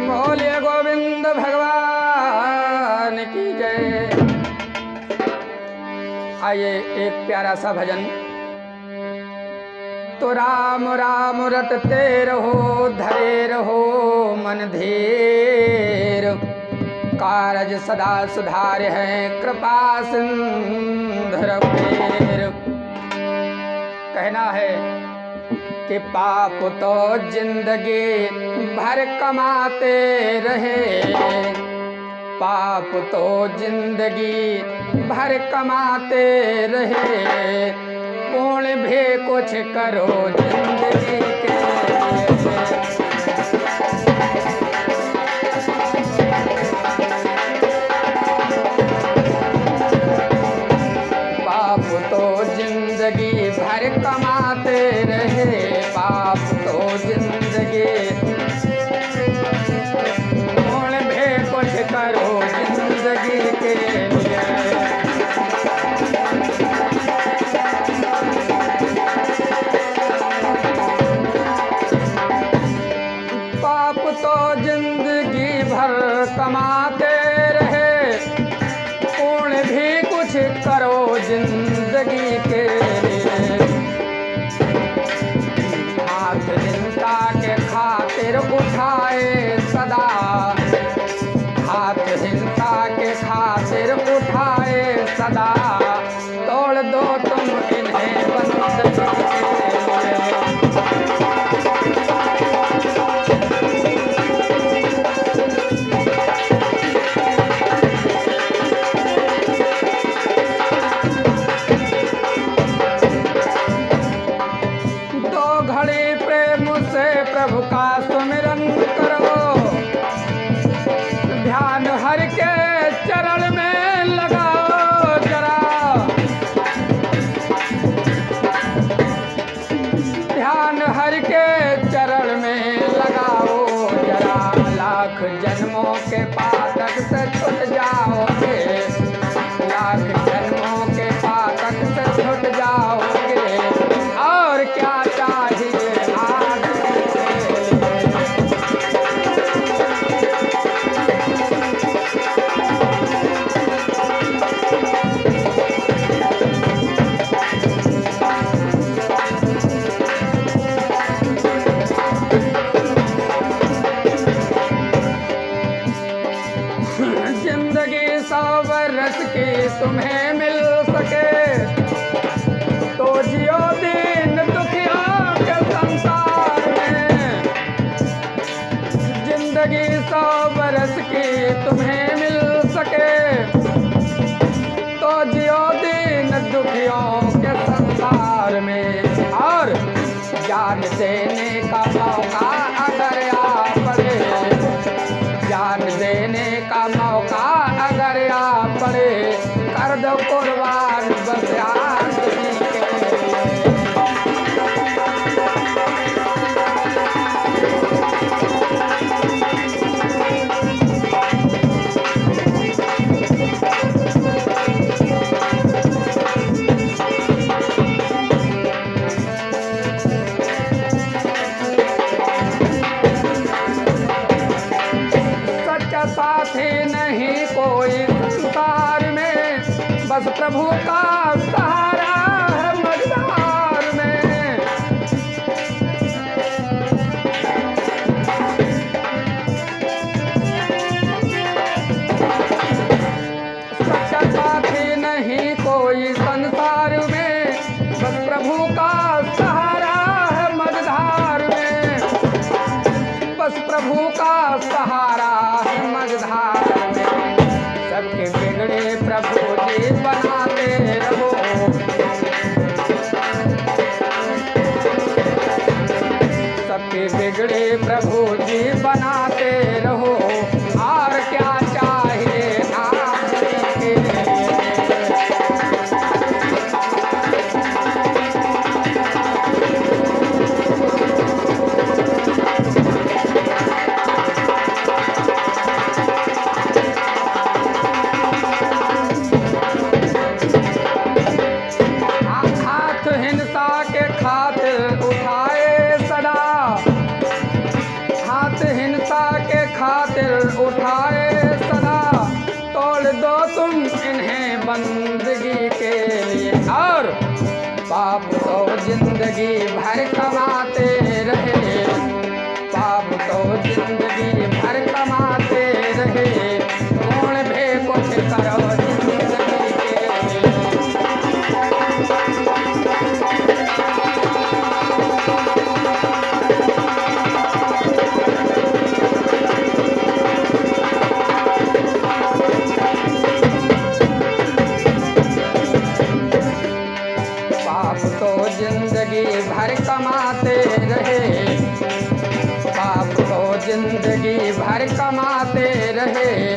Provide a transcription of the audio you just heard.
बोलिए गोविंद भगवान की जय। आइए एक प्यारा सा भजन। तो राम राम रटते रहो, धरे रहो मन धीर, कारज सदा सुधार है, कृपा सिंधु रघुवीर। कहना है कि पाप तो जिंदगी भर कमाते रहे, पाप तो जिंदगी भर कमाते रहे, पुण्य भी कुछ करो जिंदगी के पाप तो जिंदगी भर कमाते रहे, पाप तो जिंदगी पुण्य भी कुछ करो जिंदगी के लिए। पाप तो जिंदगी भर कमाते रहे, पुण्य भी कुछ करो जिंदगी के लिए। हाथ हिंसा के खातिर उठाए सदा, हाथ हिंसा के खातिर उठाए सदा, तोड़ दो तुम इन्हें बंद प्रभु का सुमिरन करो, ध्यान हर के चरण में लगाओ जरा, ध्यान हर के चरण में लगाओ जरा। लाख जन्मों के पातक से छूट जाओगे, लाख जन्मों के पातक से छूट जाओगे, और क्या चाहिए तुम्हें मिल सके तो जियो दिन दुखियों के संसार में। जिंदगी 100 बरस की तुम्हें मिल सके तो जियो दिन दुखियों के संसार में। और जान देने का मौका अगर आ पड़े, जान देने का मौका अगर आ पड़े, कर दो कुर्बान बस आदमी के। सच्चा साथी नहीं कोई संसार में, बस प्रभु का सहारा है मझधार में। सच्चा साथी नहीं कोई संसार में, बस प्रभु का सहारा है मझधार में, बस प्रभु का सहारा है मझधार में। सबके बिगड़े प्रभु जी बनाते रहो, सबके बिगड़े प्रभु जी बनाते रहो, और क्या चाहिए आदमी के लिए। खातिर उठाए सदा, हाथ हिंसा खातिर उठाए सदा, तोड़ दो तुम इन्हें बंदगी के लिए। और पाप तो जिंदगी भर कमाते रहे, पाप तो जिंदगी भर कमाते रहे, कौन भी कुछ करो जिंदगी के लिए। पाप तो जिंदगी भर कमाते रहे, पाप तो जिंदगी भर कमाते रहे,